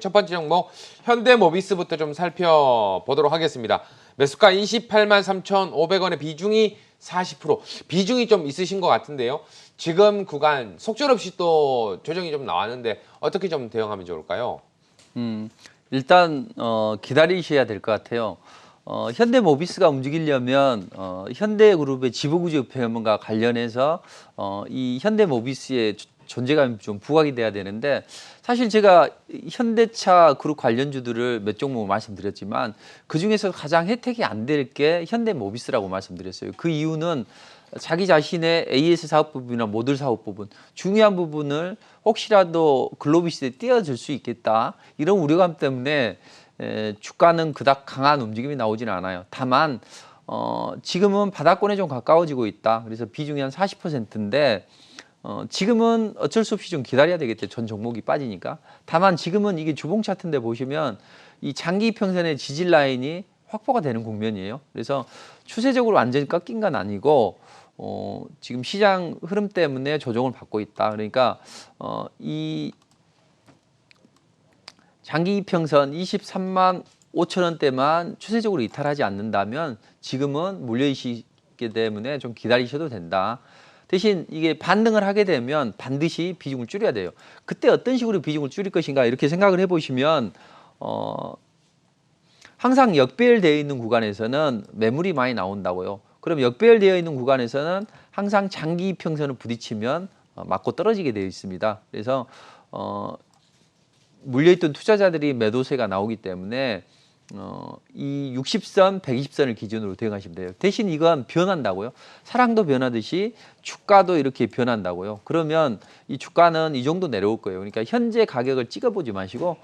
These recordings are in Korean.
첫 번째 종목 현대모비스부터 좀 살펴보도록 하겠습니다. 매수가 28만 3,500원에 비중이 40%. 비중이 좀 있으신 것 같은데요. 지금 구간 속절없이 또 조정이 좀 나왔는데 어떻게 좀 대응하면 좋을까요? 일단 기다리셔야 될 것 같아요. 현대모비스가 움직이려면 현대그룹의 지배구조 변화과 관련해서 이 현대모비스의 존재감이 좀 부각이 돼야 되는데, 사실 제가 현대차 그룹 관련주들을 몇 종목 말씀드렸지만 그중에서 가장 혜택이 안 될 게 현대모비스라고 말씀드렸어요. 그 이유는 자기 자신의 AS 사업 부분이나 모듈 사업 부분, 중요한 부분을 혹시라도 글로벌 시대에 띄어질 수 있겠다, 이런 우려감 때문에 주가는 그닥 강한 움직임이 나오지는 않아요. 다만 지금은 바닥권에 좀 가까워지고 있다. 그래서 비중이 한 40%인데 지금은 어쩔 수 없이 좀 기다려야 되겠죠. 전 종목이 빠지니까. 다만 지금은 이게 주봉 차트인데 보시면 이 장기 평선의 지지 라인이 확보가 되는 국면이에요. 그래서 추세적으로 완전히 꺾인 건 아니고 지금 시장 흐름 때문에 조정을 받고 있다. 그러니까 이 장기 이평선 23만 5천 원대만 추세적으로 이탈하지 않는다면 지금은 물려있기 때문에 좀 기다리셔도 된다. 대신 이게 반등을 하게 되면 반드시 비중을 줄여야 돼요. 그때 어떤 식으로 비중을 줄일 것인가 이렇게 생각을 해보시면 항상 역배열되어 있는 구간에서는 매물이 많이 나온다고요. 그럼 역배열되어 있는 구간에서는 항상 장기 이평선을 부딪히면 맞고 떨어지게 되어 있습니다. 그래서 물려있던 투자자들이 매도세가 나오기 때문에 이 60선, 120선을 기준으로 대응하시면 돼요. 대신 이건 변한다고요. 사랑도 변하듯이 주가도 이렇게 변한다고요. 그러면 이 주가는 이 정도 내려올 거예요. 그러니까 현재 가격을 찍어보지 마시고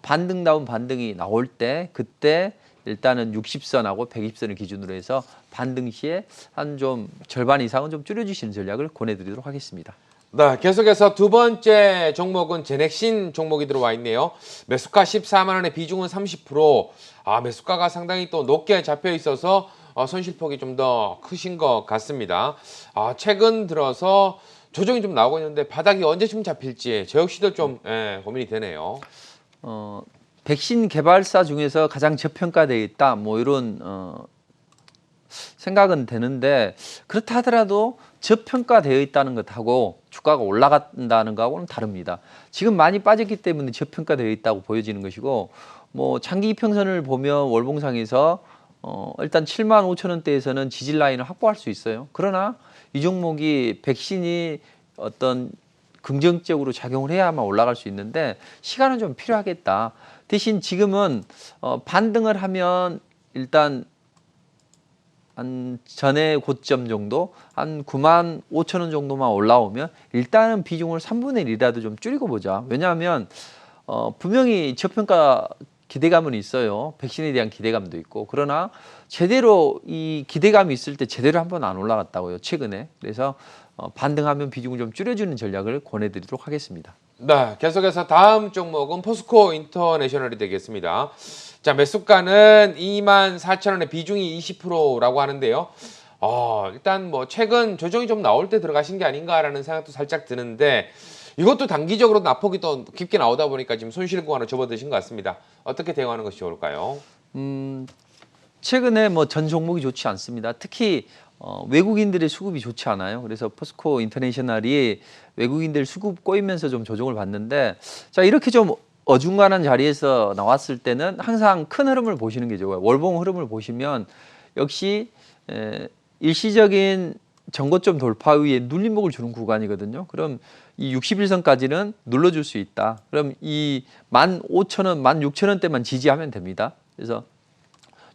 반등다운 반등이 나올 때 그때 일단은 60선하고 120선을 기준으로 해서 반등 시에 한 좀 절반 이상은 좀 줄여주시는 전략을 권해드리도록 하겠습니다. 네, 계속해서 두 번째 종목은 제넥신 종목이 들어와 있네요. 매수가 14만 원에 비중은 30%. 매수가가 상당히 또 높게 잡혀 있어서 손실폭이 좀 더 크신 것 같습니다. 최근 들어서 조정이 좀 나오고 있는데 바닥이 언제쯤 잡힐지 저 역시도 좀 고민이 되네요. 백신 개발사 중에서 가장 저평가되어 있다, 뭐 이런 생각은 되는데, 그렇다 하더라도 저평가되어 있다는 것하고 주가가 올라간다는 것하고는 다릅니다. 지금 많이 빠졌기 때문에 저평가되어 있다고 보여지는 것이고, 뭐 장기 이평선을 보면 월봉상에서 일단 7만 5천 원대에서는 지지 라인을 확보할 수 있어요. 그러나 이 종목이 백신이 어떤 긍정적으로 작용을 해야만 올라갈 수 있는데 시간은 좀 필요하겠다. 대신 지금은 반등을 하면 일단 한 전의 고점 정도, 한 9만 5천 원 정도만 올라오면 일단은 비중을 3분의 1이라도 좀 줄이고 보자. 왜냐하면 분명히 저평가 기대감은 있어요. 백신에 대한 기대감도 있고. 그러나 제대로 이 기대감이 있을 때 제대로 한번 안 올라갔다고요, 최근에. 그래서 반등하면 비중을 좀 줄여주는 전략을 권해드리도록 하겠습니다. 네, 계속해서 다음 종목은 포스코 인터내셔널이 되겠습니다. 자, 매수가는 2만 4천 원에 비중이 20%라고 하는데요. 일단 뭐 최근 조정이 좀 나올 때 들어가신 게 아닌가라는 생각도 살짝 드는데, 이것도 단기적으로 낙폭이 또 깊게 나오다 보니까 지금 손실 구간으로 접어드신 것 같습니다. 어떻게 대응하는 것이 좋을까요? 최근에 뭐 전 종목이 좋지 않습니다. 특히 외국인들의 수급이 좋지 않아요. 그래서 포스코 인터내셔널이 외국인들 수급 꼬이면서 좀 조정을 받는데, 자, 이렇게 좀 어중간한 자리에서 나왔을 때는 항상 큰 흐름을 보시는 게 좋아요. 월봉 흐름을 보시면 역시 일시적인 전고점 돌파 위에 눌림목을 주는 구간이거든요. 그럼 이 61선까지는 눌러줄 수 있다. 그럼 이 15,000원, 16,000원대만 지지하면 됩니다. 그래서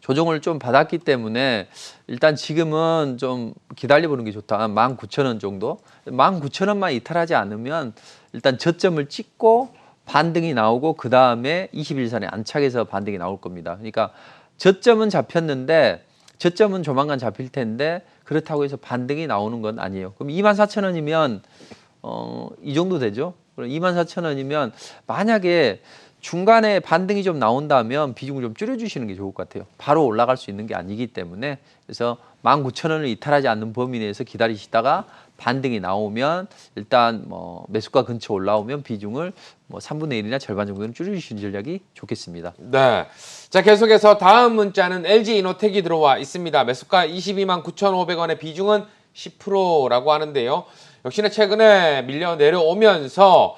조정을 좀 받았기 때문에 일단 지금은 좀 기다려보는 게 좋다. 19,000원 정도. 19,000원만 이탈하지 않으면 일단 저점을 찍고 반등이 나오고 그 다음에 21선에 안착해서 반등이 나올 겁니다. 그러니까 저점은 잡혔는데 저점은 조만간 잡힐 텐데 그렇다고 해서 반등이 나오는 건 아니에요. 그럼 24,000원이면 이 정도 되죠. 그럼 24,000원이면 만약에 중간에 반등이 좀 나온다면 비중을 좀 줄여주시는 게 좋을 것 같아요. 바로 올라갈 수 있는 게 아니기 때문에. 그래서 19,000원을 이탈하지 않는 범위 내에서 기다리시다가 반등이 나오면 일단 뭐 매수가 근처 올라오면 비중을 뭐 3분의 1이나 절반 정도는 줄여주시는 전략이 좋겠습니다. 네. 자, 계속해서 다음 문자는 LG이노텍이 들어와 있습니다. 매수가 22만 9,500원의 비중은 10%라고 하는데요. 역시나 최근에 밀려 내려오면서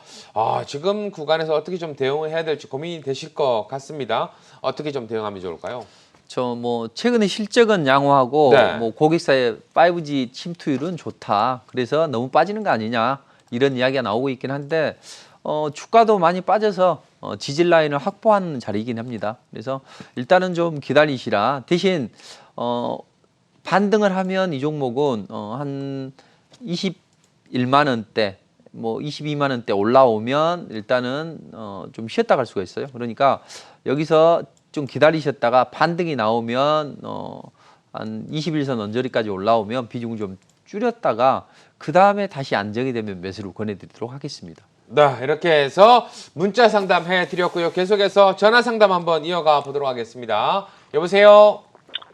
지금 구간에서 어떻게 좀 대응을 해야 될지 고민이 되실 것 같습니다. 어떻게 좀 대응하면 좋을까요? 저 뭐 최근에 실적은 양호하고 네. 뭐 고객사의 5G 침투율은 좋다. 그래서 너무 빠지는 거 아니냐 이런 이야기가 나오고 있긴 한데 주가도 많이 빠져서 지지 라인을 확보하는 자리이긴 합니다. 그래서 일단은 좀 기다리시라. 대신 반등을 하면 이 종목은 한 21만 원대, 뭐 22만 원대 올라오면 일단은 좀 쉬었다 갈 수가 있어요. 그러니까 여기서 좀 기다리셨다가 반등이 나오면 한 21선 언저리까지 올라오면 비중을 좀 줄였다가 그 다음에 다시 안정이 되면 매수를 권해드리도록 하겠습니다. 네, 이렇게 해서 문자 상담해 드렸고요. 계속해서 전화 상담 한번 이어가 보도록 하겠습니다. 여보세요?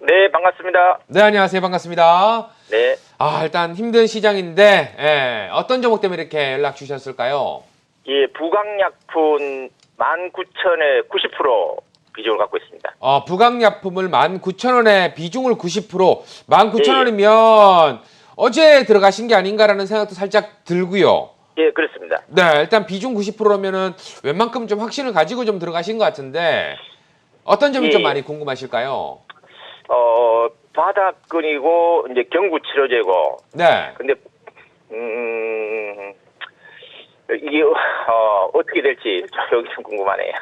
네, 반갑습니다. 네, 안녕하세요. 반갑습니다. 네, 일단 힘든 시장인데 어떤 종목 때문에 이렇게 연락 주셨을까요? 예, 부강약품 19,000에 90% 비중을 갖고 있습니다. 부강약품을 19,000원에 비중을 90%, 19,000원이면 어제 들어가신 게 아닌가라는 생각도 살짝 들고요. 예, 그렇습니다. 네, 일단 비중 90%면은 웬만큼 좀 확신을 가지고 좀 들어가신 것 같은데 어떤 점이 예. 좀 많이 궁금하실까요? 바닥근이고 이제 경구 치료제고. 네. 근데 이게 어떻게 될지 여기 좀 궁금하네요.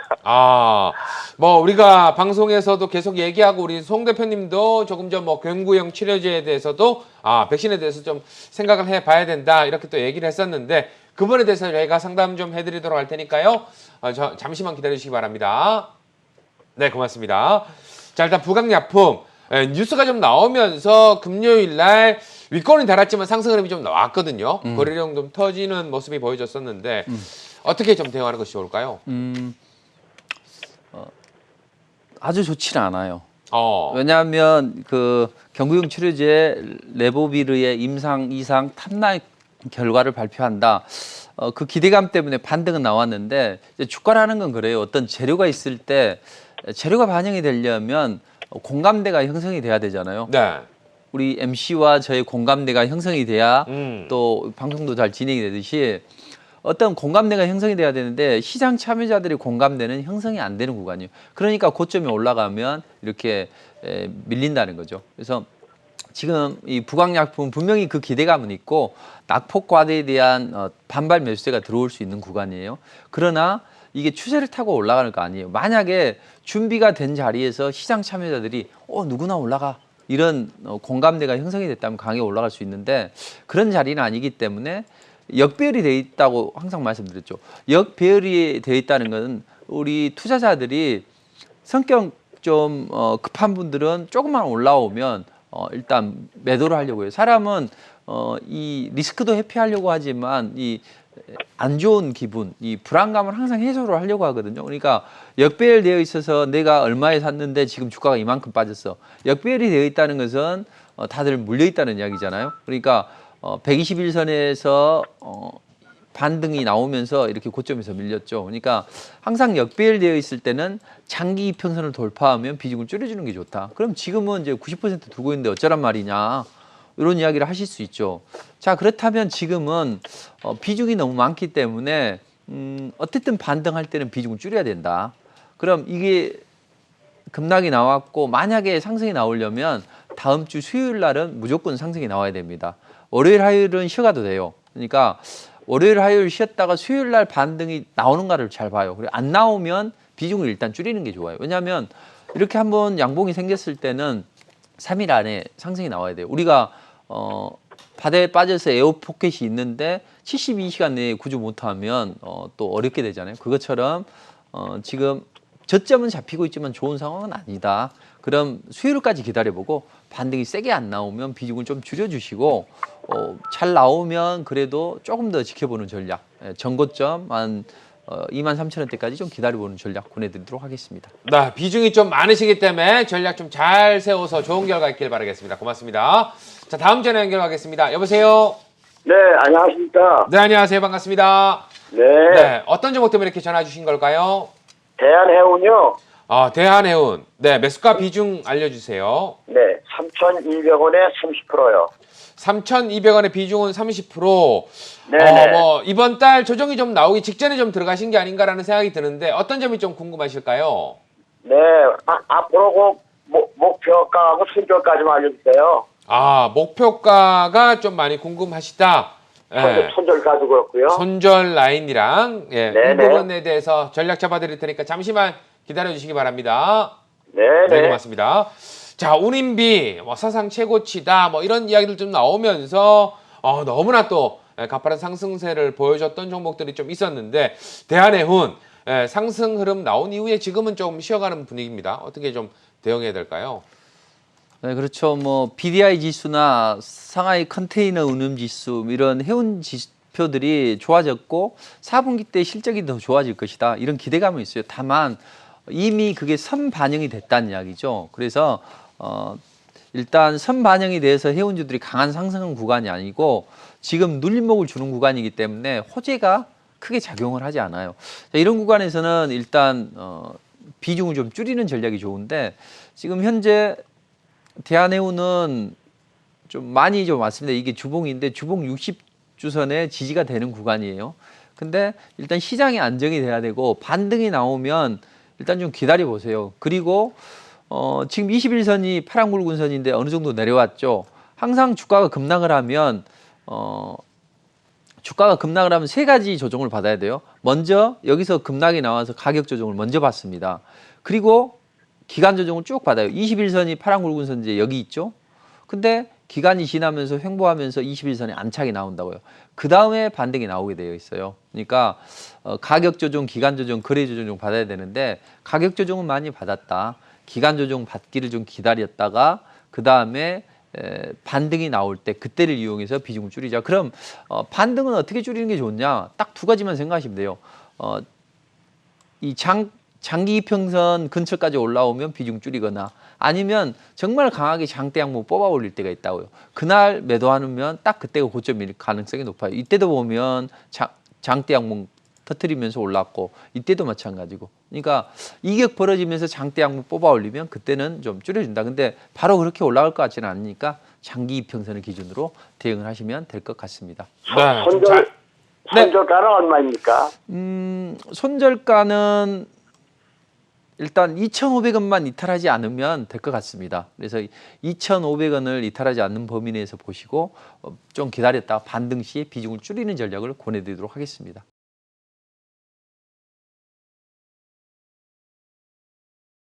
뭐 우리가 방송에서도 계속 얘기하고 우리 송 대표님도 조금 전 뭐 경구형 치료제에 대해서도 백신에 대해서 좀 생각을 해봐야 된다 이렇게 또 얘기를 했었는데 그 부분에 대해서 저희가 상담 좀 해드리도록 할 테니까요. 잠시만 기다려주시기 바랍니다. 네, 고맙습니다. 자, 일단 부강약품 뉴스가 좀 나오면서 금요일 날 윗꼬리는 달았지만 상승 흐름이 좀 나왔거든요. 거래량 좀 터지는 모습이 보여졌었는데 어떻게 좀 대응하는 것이 좋을까요? 아주 좋지는 않아요. 왜냐하면 그 경구용 치료제 레보비르의 임상 2상 탑라인 결과를 발표한다. 그 기대감 때문에 반등은 나왔는데 이제 주가라는 건 그래요. 어떤 재료가 있을 때 재료가 반영이 되려면 공감대가 형성이 돼야 되잖아요. 네. 우리 MC와 저의 공감대가 형성이 돼야 또 방송도 잘 진행이 되듯이 어떤 공감대가 형성이 돼야 되는데 시장 참여자들의 공감대는 형성이 안 되는 구간이에요. 그러니까 고점에 올라가면 이렇게 밀린다는 거죠. 그래서 지금 이 부강약품 분명히 그 기대감은 있고 낙폭 과대에 대한 반발 매수세가 들어올 수 있는 구간이에요. 그러나 이게 추세를 타고 올라가는 거 아니에요. 만약에 준비가 된 자리에서 시장 참여자들이 누구나 올라가 이런 공감대가 형성이 됐다면 강하게 올라갈 수 있는데 그런 자리는 아니기 때문에 역배열이 되어 있다고 항상 말씀드렸죠. 역배열이 되어 있다는 것은 우리 투자자들이 성격 좀 급한 분들은 조금만 올라오면 일단 매도를 하려고 해요. 사람은 이 리스크도 회피하려고 하지만 이 안 좋은 기분, 이 불안감을 항상 해소를 하려고 하거든요. 그러니까 역배열되어 있어서 내가 얼마에 샀는데 지금 주가가 이만큼 빠졌어. 역배열이 되어 있다는 것은 다들 물려 있다는 이야기잖아요. 그러니까 121선에서 반등이 나오면서 이렇게 고점에서 밀렸죠. 그러니까 항상 역배열되어 있을 때는 장기 이평선을 돌파하면 비중을 줄여주는 게 좋다. 그럼 지금은 이제 90% 두고 있는데 어쩌란 말이냐. 이런 이야기를 하실 수 있죠. 자, 그렇다면 지금은 비중이 너무 많기 때문에 어쨌든 반등할 때는 비중을 줄여야 된다. 그럼 이게 급락이 나왔고 만약에 상승이 나오려면 다음 주 수요일 날은 무조건 상승이 나와야 됩니다. 월요일, 화요일은 쉬어가도 돼요. 그러니까 월요일, 화요일 쉬었다가 수요일 날 반등이 나오는가를 잘 봐요. 그리고 안 나오면 비중을 일단 줄이는 게 좋아요. 왜냐하면 이렇게 한번 양봉이 생겼을 때는 3일 안에 상승이 나와야 돼요. 우리가 바다에 빠져서 에어 포켓이 있는데 72시간 내에 구조 못하면 또 어렵게 되잖아요. 그것처럼 지금 저점은 잡히고 있지만 좋은 상황은 아니다. 그럼 수요일까지 기다려보고 반등이 세게 안 나오면 비중을 좀 줄여주시고 잘 나오면 그래도 조금 더 지켜보는 전략. 전고점 한 23,000원대까지 좀 기다려보는 전략 보내드리도록 하겠습니다. 네, 비중이 좀 많으시기 때문에 전략 좀 잘 세워서 좋은 결과 있길 바라겠습니다. 고맙습니다. 자, 다음 전화 연결하겠습니다. 여보세요? 네, 안녕하십니까. 네, 안녕하세요. 반갑습니다. 네, 네, 어떤 종목 때문에 이렇게 전화 주신 걸까요? 대한해운요. 대한해운. 네, 매수가 비중 알려주세요. 네, 3,200원에 30%요. 3,200원의 비중은 30%. 네네. 뭐 이번 달 조정이 좀 나오기 직전에 좀 들어가신 게 아닌가라는 생각이 드는데 어떤 점이 좀 궁금하실까요? 네, 앞으로 그 목표가하고 손절까지만 알려주세요. 목표가가 좀 많이 궁금하시다. 예. 손절까지 그렇고요. 손절 라인이랑 이 네네. 부분에 대해서 전략 잡아드릴 테니까 잠시만 기다려 주시기 바랍니다. 네, 네네. 고맙습니다. 자, 운임비 사상 최고치다 뭐 이런 이야기들 좀 나오면서 너무나 또 가파른 상승세를 보여줬던 종목들이 좀 있었는데 대한해운 상승 흐름 나온 이후에 지금은 좀 쉬어가는 분위기입니다. 어떻게 좀 대응해야 될까요? 네, 그렇죠. 뭐 BDI 지수나 상하이 컨테이너 운임 지수 이런 해운 지표들이 좋아졌고 4분기 때 실적이 더 좋아질 것이다. 이런 기대감은 있어요. 다만 이미 그게 선반영이 됐다는 이야기죠. 그래서 일단 선반영이 돼서 해운주들이 강한 상승 구간이 아니고 지금 눌림목을 주는 구간이기 때문에 호재가 크게 작용을 하지 않아요. 자, 이런 구간에서는 일단 비중을 좀 줄이는 전략이 좋은데 지금 현재 대한해운은 좀 많이 좀 왔습니다. 이게 주봉인데 주봉 60주선에 지지가 되는 구간이에요. 근데 일단 시장이 안정이 돼야 되고 반등이 나오면 일단 좀 기다려 보세요. 그리고 지금 21선이 파란 굵은 선인데 어느 정도 내려왔죠. 항상 주가가 급락을 하면 세 가지 조정을 받아야 돼요. 먼저 여기서 급락이 나와서 가격 조정을 먼저 받습니다. 그리고 기간 조정을 쭉 받아요. 21선이 파란 굵은 선 이제 여기 있죠. 근데 기간이 지나면서 횡보하면서 21선이 안착이 나온다고요. 그 다음에 반등이 나오게 되어 있어요. 그러니까 가격 조정, 기간 조정, 거래 조정 받아야 되는데 가격 조정은 많이 받았다. 기간 조정 받기를 좀 기다렸다가 그 다음에 반등이 나올 때 그때를 이용해서 비중을 줄이자. 그럼 반등은 어떻게 줄이는 게 좋냐? 딱 두 가지만 생각하시면 돼요. 이 장기 이평선 근처까지 올라오면 비중 줄이거나 아니면 정말 강하게 장대 항목 뽑아 올릴 때가 있다고요. 그날 매도하면 딱 그때가 고점일 가능성이 높아요. 이때도 보면 장대 항목 터트리면서 올랐고 이때도 마찬가지고. 그러니까 이격 벌어지면서 장대 항목 뽑아 올리면 그때는 좀 줄여준다. 근데 바로 그렇게 올라갈 것 같지는 않으니까 장기 이평선을 기준으로 대응을 하시면 될 것 같습니다. 네. 손절가는 얼마입니까? 손절가는 일단 2,500원만 이탈하지 않으면 될 것 같습니다. 그래서 2,500원을 이탈하지 않는 범위 내에서 보시고 좀 기다렸다가 반등 시에 비중을 줄이는 전략을 권해드리도록 하겠습니다.